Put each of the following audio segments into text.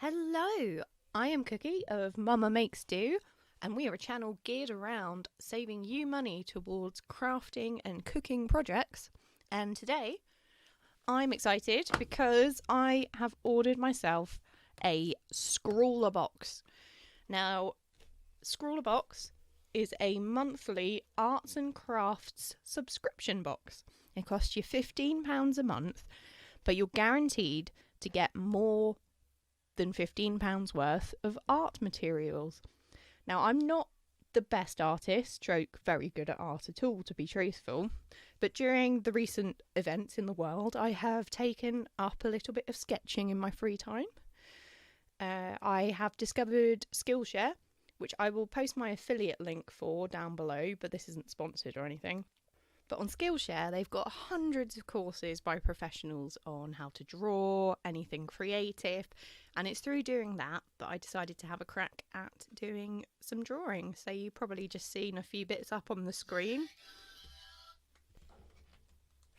Hello, I am Cookie of Mama Makes Do, and we are a channel geared around saving you money towards crafting and cooking projects. And today, I'm excited because I have ordered myself a Scrawlrbox. Now, Scrawlrbox is a monthly arts and crafts subscription box. It costs you £15 a month, but you're guaranteed to get more than £15 worth of art materials. Now, I'm not the best artist, stroke very good at art at all, to be truthful, but during the recent events in the world, I have taken up a little bit of sketching in my free time. I have discovered Skillshare, which I will post my affiliate link for down below, but this isn't sponsored or anything. But on Skillshare, they've got hundreds of courses by professionals on how to draw, anything creative, and it's through doing that I decided to have a crack at doing some drawing. So you've probably just seen a few bits up on the screen.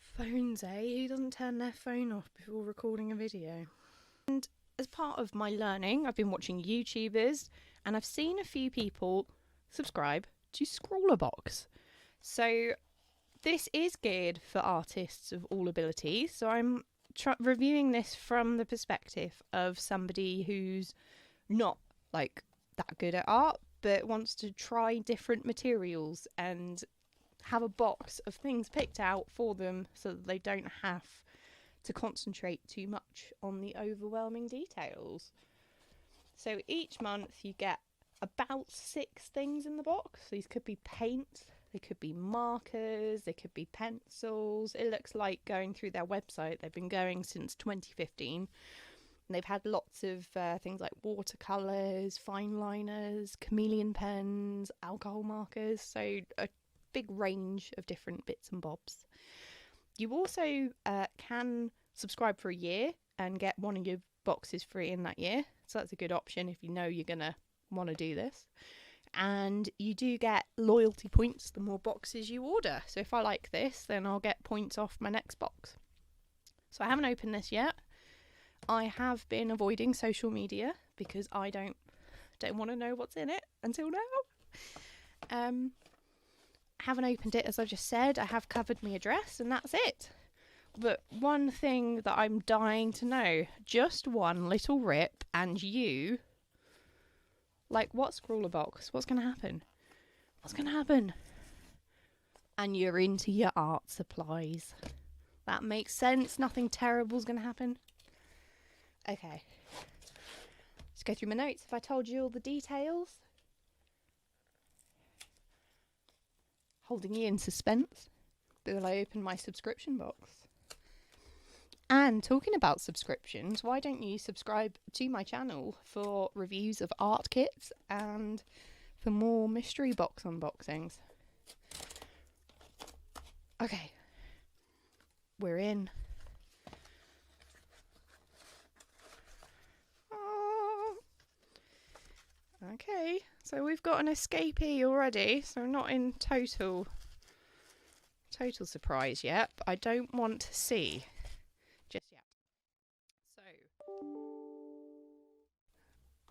Phones, eh? Who doesn't turn their phone off before recording a video? And as part of my learning, I've been watching YouTubers, and I've seen a few people subscribe to Scrawlrbox. So this is geared for artists of all abilities, so I'm reviewing this from the perspective of somebody who's not like that good at art but wants to try different materials and have a box of things picked out for them so that they don't have to concentrate too much on the overwhelming details. So each month you get about 6 things in the box. These could be paint, they could be markers, they could be pencils. It looks like going through their website, they've been going since 2015. And they've had lots of things like watercolours, fine liners, chameleon pens, alcohol markers. So a big range of different bits and bobs. You also can subscribe for a year and get one of your boxes free in that year. So that's a good option if you know you're going to want to do this. And you do get loyalty points the more boxes you order. So if I like this, then I'll get points off my next box. So I haven't opened this yet. I have been avoiding social media because I don't want to know what's in it until now. Haven't opened it, as I've just said. I have covered my address and that's it. But one thing that I'm dying to know, just one little rip and you... Like, what Scrawlrbox? What's going to happen? What's going to happen? And you're into your art supplies. That makes sense. Nothing terrible's going to happen. Okay. Let's go through my notes. If I told you all the details. Holding you in suspense. Will I open my subscription box? And talking about subscriptions, why don't you subscribe to my channel for reviews of art kits and for more mystery box unboxings? Okay, we're in. Oh. Okay, so we've got an escapee already, so I'm not in total surprise yet, but I don't want to see just yet. So,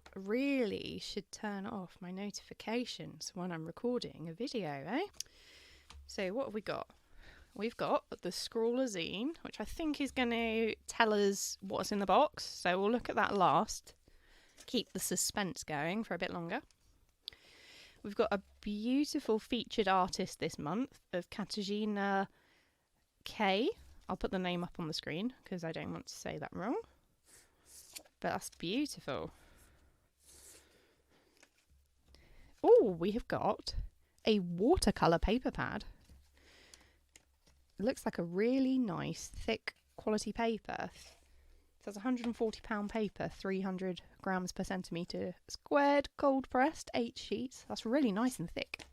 I really should turn off my notifications when I'm recording a video, eh? So what have we got? We've got the Scrawlrzine, which I think is going to tell us what's in the box. So we'll look at that last. Keep the suspense going for a bit longer. We've got a beautiful featured artist this month of Katarzyna K. I'll put the name up on the screen because I don't want to say that wrong. But that's beautiful. Oh, we have got a watercolour paper pad. It looks like a really nice, thick quality paper. So it's £140 paper, 300 grams per centimetre squared, cold pressed, 8 sheets. That's really nice and thick.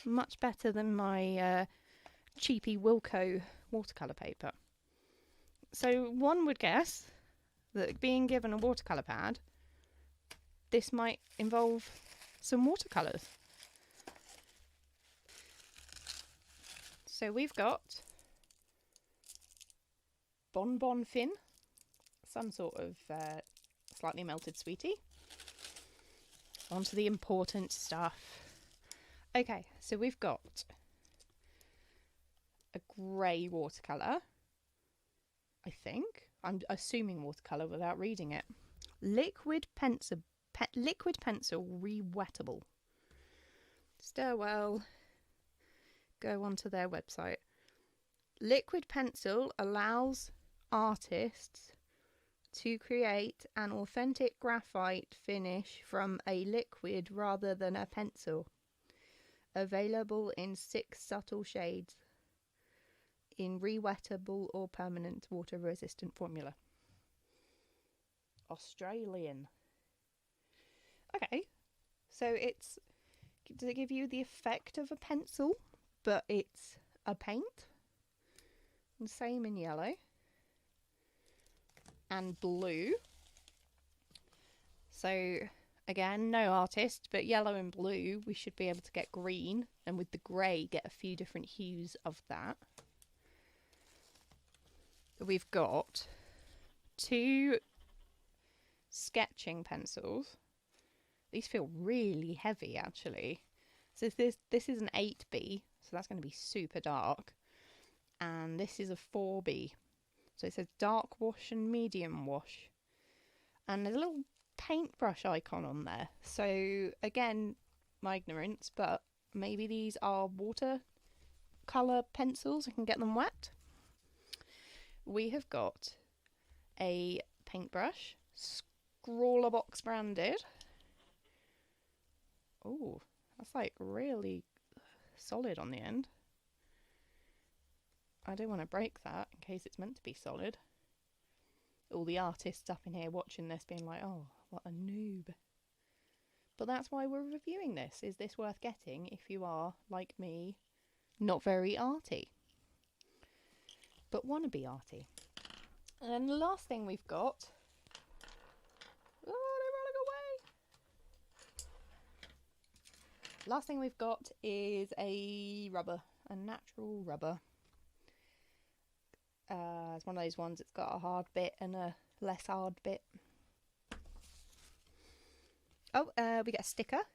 Much better than my cheapy Wilko watercolour paper. So one would guess that being given a watercolour pad, this might involve some watercolours. So we've got Bonbon Fin, some sort of slightly melted sweetie. On to the important stuff. Okay, so we've got a grey watercolour, I think. I'm assuming watercolour without reading it. Liquid pencil rewettable. Stir well. Go onto their website. Liquid pencil allows artists to create an authentic graphite finish from a liquid rather than a pencil. Available in 6 subtle shades in rewettable or permanent water resistant formula. Australian. Okay, so does it give you the effect of a pencil, but it's a paint? And same in yellow and blue. So again, no artist, but yellow and blue, we should be able to get green, and with the grey get a few different hues of that. We've got 2 sketching pencils. These feel really heavy, actually. So this is an 8B, so that's going to be super dark. And this is a 4B. So it says dark wash and medium wash. And there's a little paintbrush icon on there. So again, my ignorance, but maybe these are watercolour pencils. I can get them wet. We have got a paintbrush, Scrawlrbox branded. Oh, that's like really solid on the end. I don't want to break that in case it's meant to be solid. All the artists up in here watching this being like, oh, what a noob. But that's why we're reviewing this. Is this worth getting if you are, like me, not very arty, but want to be arty? And then the last thing we've got... Oh, they're running away! Last thing we've got is a rubber, a natural rubber. It's one of those ones that's got a hard bit and a less hard bit. Oh, we get a sticker.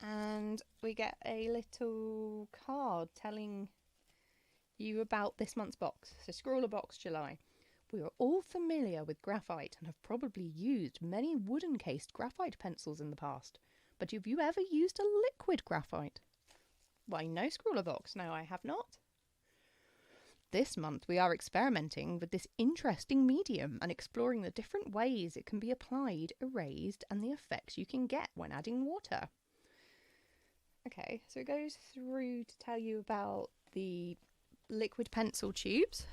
And we get a little card telling you about this month's box. So Scrawlrbox July. We are all familiar with graphite and have probably used many wooden cased graphite pencils in the past. But have you ever used a liquid graphite? Why, no, Scrawlrbox. No, I have not. This month we are experimenting with this interesting medium and exploring the different ways it can be applied, erased, and the effects you can get when adding water. Okay, so it goes through to tell you about the liquid pencil tubes.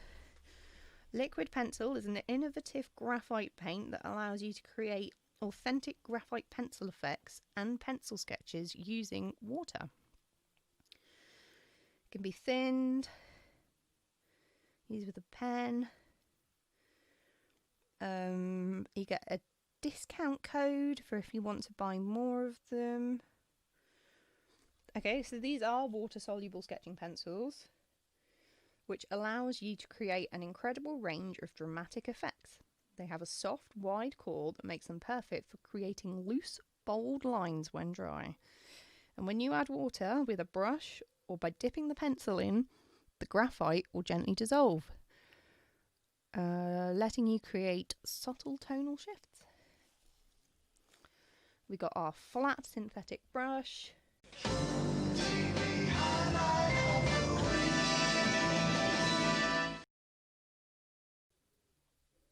Liquid pencil is an innovative graphite paint that allows you to create authentic graphite pencil effects and pencil sketches using water. It can be thinned, used with a pen. You get a discount code for if you want to buy more of them. Okay, so these are water-soluble sketching pencils, which allows you to create an incredible range of dramatic effects. They have a soft, wide core that makes them perfect for creating loose, bold lines when dry. And when you add water with a brush or by dipping the pencil in, the graphite will gently dissolve, letting you create subtle tonal shifts. We got our flat synthetic brush.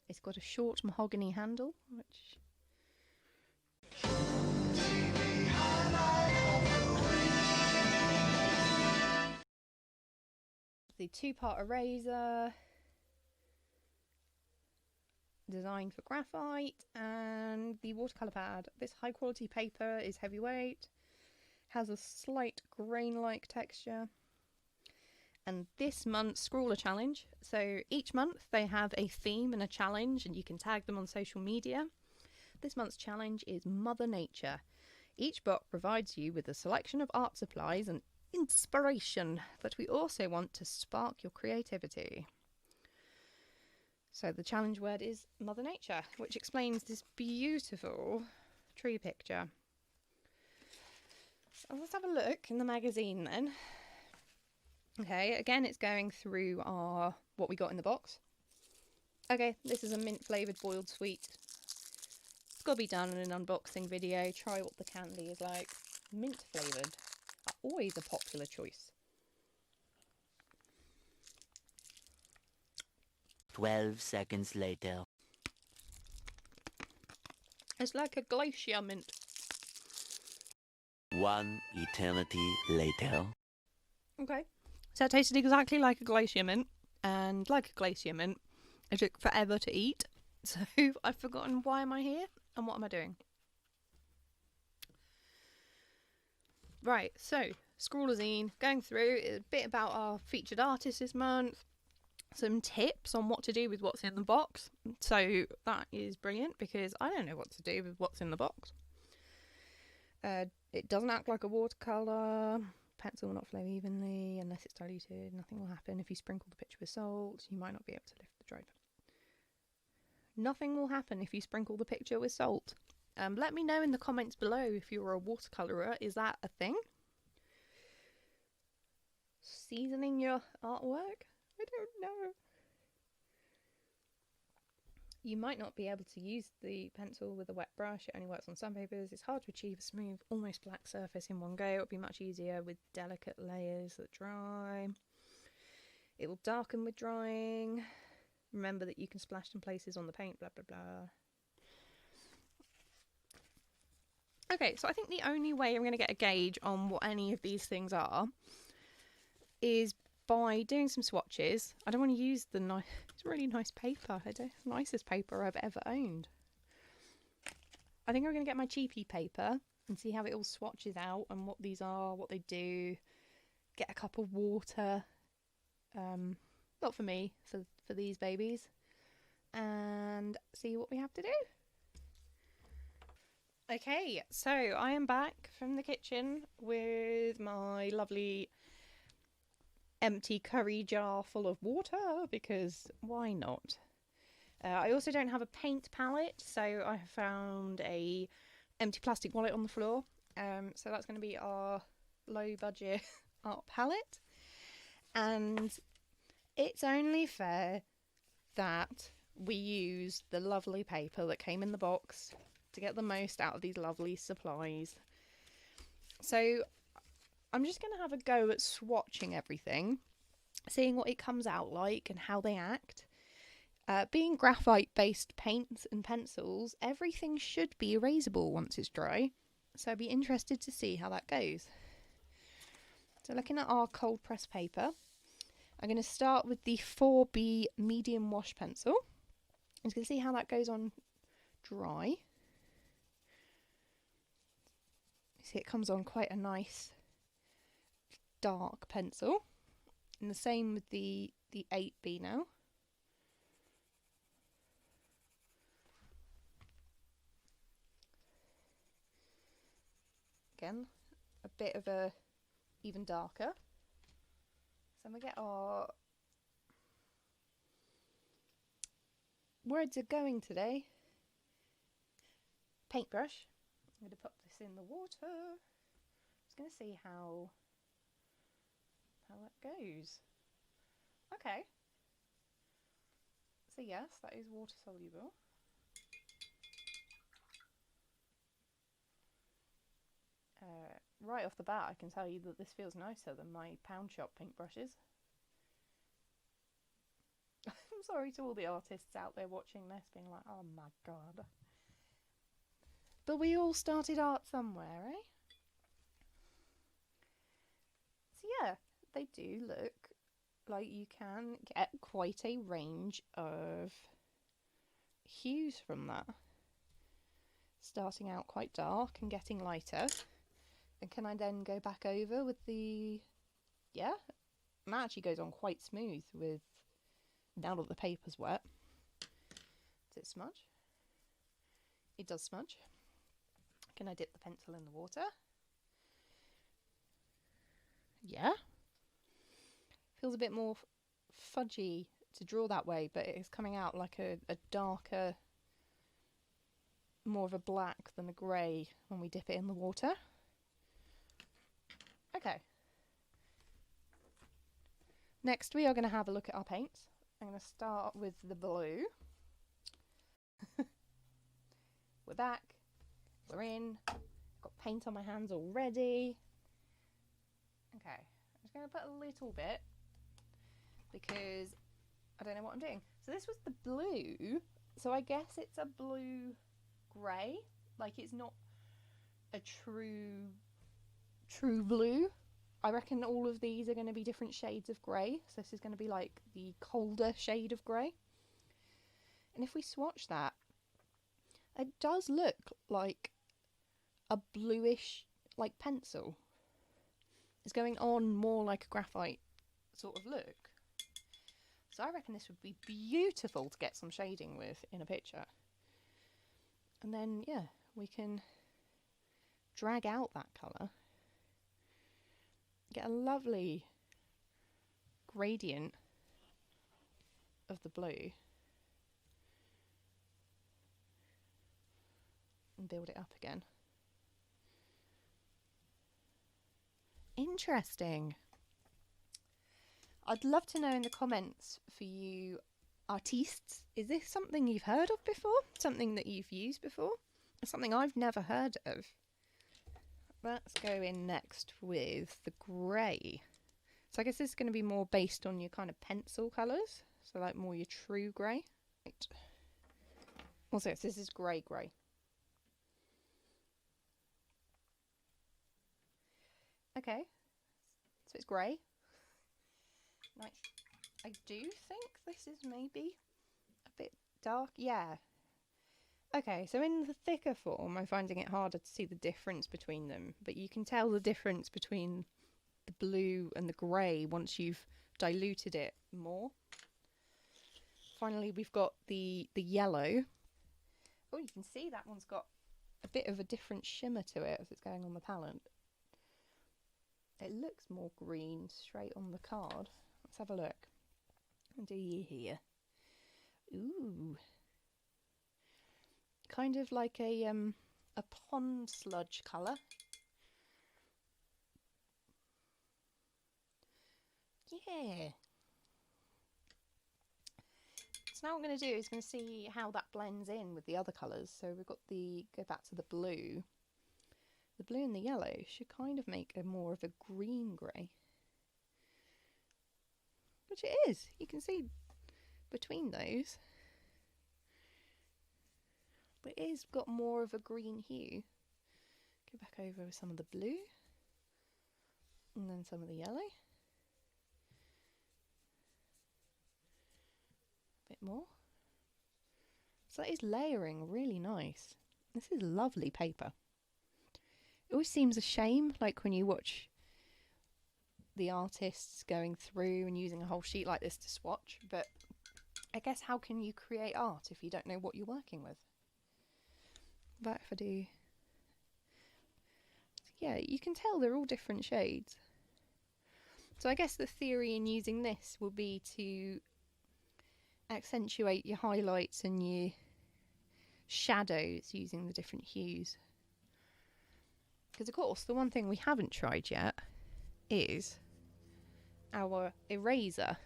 It's got a short mahogany handle, which... The 2-part eraser, designed for graphite, and the watercolour pad. This high quality paper is heavyweight, has a slight grain-like texture. And this month's Scrawler Challenge, so each month they have a theme and a challenge and you can tag them on social media. This month's challenge is Mother Nature. Each box provides you with a selection of art supplies and inspiration, but we also want to spark your creativity. So the challenge word is Mother Nature, which explains this beautiful tree picture. So let's have a look in the magazine then. Okay, again it's going through what we got in the box. Okay, this is a mint flavoured boiled sweet. It's got to be done in an unboxing video. Try what the candy is like. Mint flavoured. Always a popular choice. 12 seconds later. It's like a glacier mint. 1 eternity later. Okay. So it tasted exactly like a glacier mint. And like a glacier mint, it took forever to eat. So I've forgotten why am I here and what am I doing. Right, so Scrawlrbox, going through a bit about our featured artist this month. Some tips on what to do with what's in the box. So that is brilliant because I don't know what to do with what's in the box. It doesn't act like a watercolour. Pencil will not flow evenly unless it's diluted. Nothing will happen if you sprinkle the picture with salt. You might not be able to lift the dried. Nothing will happen if you sprinkle the picture with salt. Let me know in the comments below if you're a watercolourer. Is that a thing? Seasoning your artwork? I don't know. You might not be able to use the pencil with a wet brush. It only works on some papers. It's hard to achieve a smooth, almost black surface in one go. It would be much easier with delicate layers that dry. It will darken with drying. Remember that you can splash some places on the paint, blah, blah, blah. Okay, so I think the only way I'm going to get a gauge on what any of these things are is by doing some swatches. I don't want to use the nice, it's really nice paper. It's the nicest paper I've ever owned. I think I'm going to get my cheapy paper and see how it all swatches out and what these are, what they do. Get a cup of water. Not for me, for these babies. And see what we have to do. Okay, so I am back from the kitchen with my lovely empty curry jar full of water because why not? I also don't have a paint palette, so I have found a empty plastic wallet on the floor. So that's going to be our low budget art palette, and it's only fair that we use the lovely paper that came in the box to get the most out of these lovely supplies. So I'm just going to have a go at swatching everything, seeing what it comes out like and how they act. Being graphite-based paints and pencils, everything should be erasable once it's dry. So I'd be interested to see how that goes. So looking at our cold press paper, I'm going to start with the 4B medium wash pencil. I'm just going to see how that goes on dry. See, it comes on quite a nice dark pencil, and the same with the 8B now. Again, a bit of a even darker. So we get our words are going today. Paintbrush. I'm going to put this in the water. Just going to see how that goes. Okay. So yes, that is water soluble. Right off the bat, I can tell you that this feels nicer than my pound shop paintbrushes. I'm sorry to all the artists out there watching this, being like, oh my god. But we all started art somewhere, eh? So yeah, they do look like you can get quite a range of hues from that. Starting out quite dark and getting lighter. And can I then go back over with the... Yeah, and that actually goes on quite smooth with... Now that the paper's wet. Does it smudge? It does smudge. Can I dip the pencil in the water? Yeah. Feels a bit more fudgy to draw that way, but it's coming out like a darker, more of a black than a grey when we dip it in the water. Okay. Next we are going to have a look at our paints. I'm going to start with the blue. We're back. We're in. Got paint on my hands already. Okay. I'm just going to put a little bit because I don't know what I'm doing. So this was the blue. So I guess it's a blue grey. Like it's not a true blue. I reckon all of these are going to be different shades of grey. So this is going to be like the colder shade of grey. And if we swatch that, it does look like a bluish, like pencil. It's going on more like a graphite sort of look. So I reckon this would be beautiful to get some shading with in a picture. And then, yeah, we can drag out that colour. Get a lovely gradient of the blue. And build it up again. Interesting. I'd love to know in the comments for you artistes, is this something you've heard of before? Something that you've used before? Something I've never heard of? Let's go in next with the grey. So I guess this is going to be more based on your kind of pencil colours. So like more your true grey. Right. Also, this is grey. Okay. So it's grey. Nice. I do think this is maybe a bit dark. Yeah. Okay, so in the thicker form, I'm finding it harder to see the difference between them, but you can tell the difference between the blue and the grey once you've diluted it more. Finally, we've got the yellow. Oh, you can see that one's got a bit of a different shimmer to it as it's going on the palette. It looks more green straight on the card. Let's have a look. What do you hear? Ooh. Kind of like a pond sludge colour. Yeah. So now what I'm going to do is going to see how that blends in with the other colours. So we've got go back to the blue. The blue and the yellow should kind of make a more of a green grey. Which it is. You can see between those. But it is got more of a green hue. Go back over with some of the blue. And then some of the yellow. A bit more. So that is layering really nice. This is lovely paper. It always seems a shame, like when you watch the artists going through and using a whole sheet like this to swatch, but I guess how can you create art if you don't know what you're working with? But if I do... Yeah, you can tell they're all different shades. So I guess the theory in using this will be to accentuate your highlights and your shadows using the different hues. Because of course, the one thing we haven't tried yet is our eraser.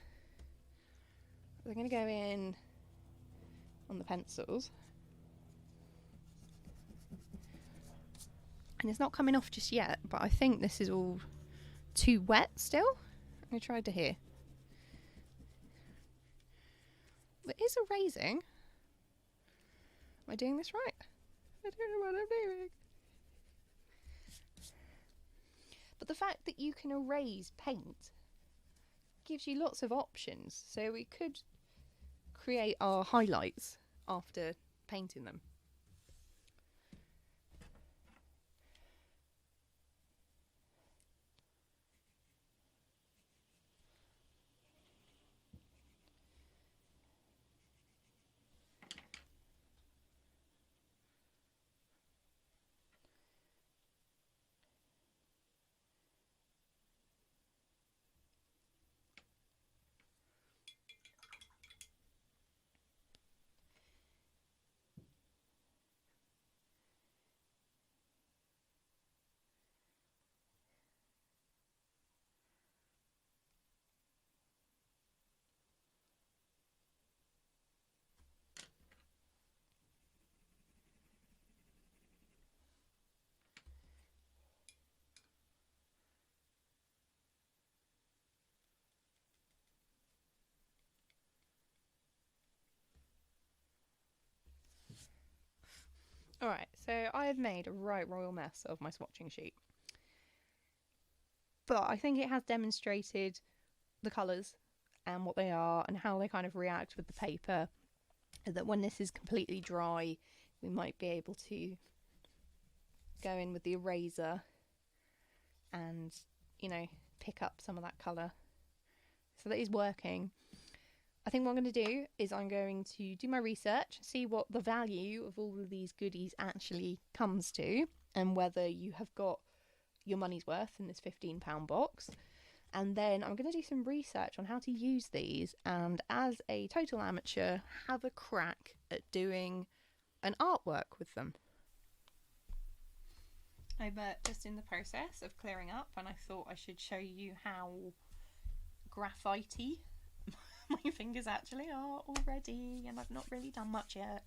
We're going to go in on the pencils. And it's not coming off just yet, but I think this is all too wet still. I'm going to try to here. But is erasing? Am I doing this right? I don't know what I'm doing. But the fact that you can erase paint gives you lots of options. So we could create our highlights after painting them. Alright, so I have made a right royal mess of my swatching sheet. But I think it has demonstrated the colours and what they are and how they kind of react with the paper. And that when this is completely dry, we might be able to go in with the eraser and, you know, pick up some of that colour. So that is working. I think what I'm going to do is I'm going to do my research, see what the value of all of these goodies actually comes to, and whether you have got your money's worth in this £15 box. And then I'm going to do some research on how to use these, and as a total amateur, have a crack at doing an artwork with them. I'm just in the process of clearing up, and I thought I should show you how graphite-y my fingers actually are already, and I've not really done much yet.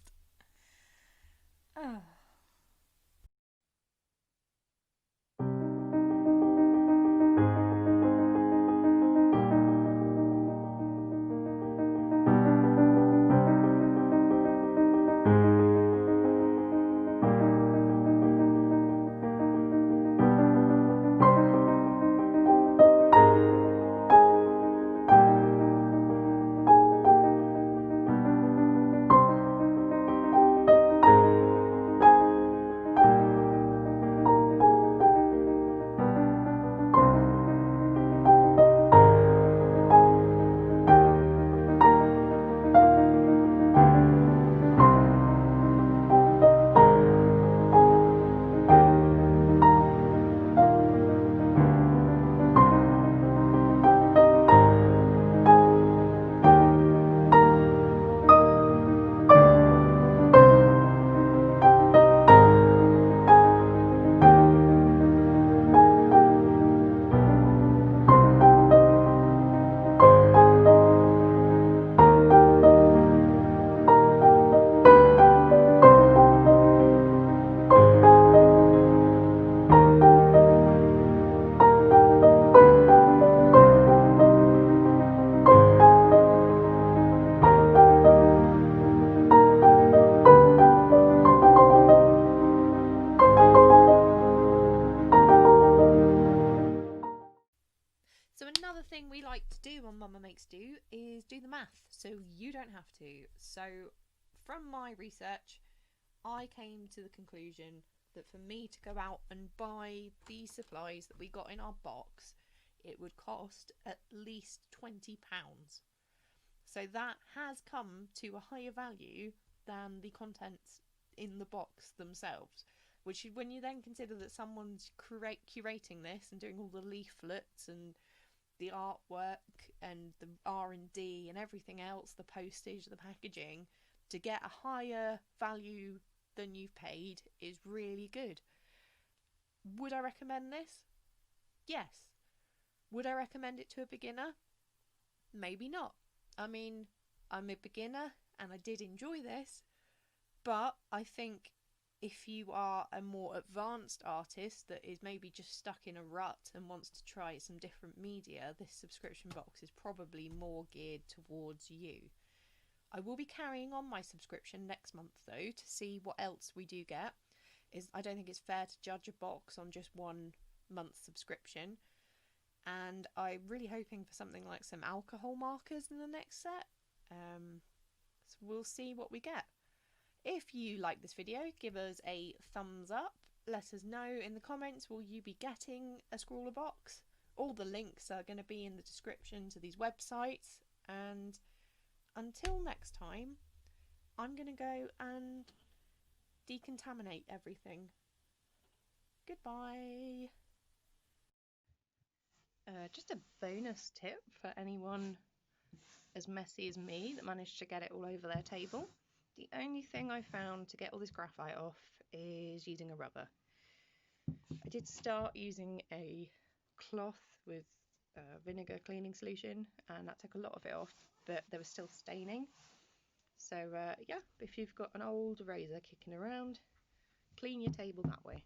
So another thing we like to do on Mama Makes Do is do the math, so you don't have to. So from my research, I came to the conclusion that for me to go out and buy these supplies that we got in our box, it would cost at least £20. So that has come to a higher value than the contents in the box themselves. Which, when you then consider that someone's curating this and doing all the leaflets and the artwork and the R&D and everything else, the postage, the packaging, to get a higher value than you've paid is really good. Would I recommend this? Yes. Would I recommend it to a beginner? Maybe not. I mean, I'm a beginner and I did enjoy this, but I think if you are a more advanced artist that is maybe just stuck in a rut and wants to try some different media, this subscription box is probably more geared towards you. I will be carrying on my subscription next month though to see what else we do get. I don't think it's fair to judge a box on just 1 month subscription, and I'm really hoping for something like some alcohol markers in the next set. So we'll see what we get. If you like this video, give us a thumbs up. Let us know in the comments, will you be getting a Scrawlrbox? All the links are going to be in the description to these websites. And until next time, I'm going to go and decontaminate everything. Goodbye. Just a bonus tip for anyone as messy as me that managed to get it all over their table. The only thing I found to get all this graphite off is using a rubber. I did start using a cloth with vinegar cleaning solution, and that took a lot of it off, but there was still staining. So yeah, if you've got an old razor kicking around, clean your table that way.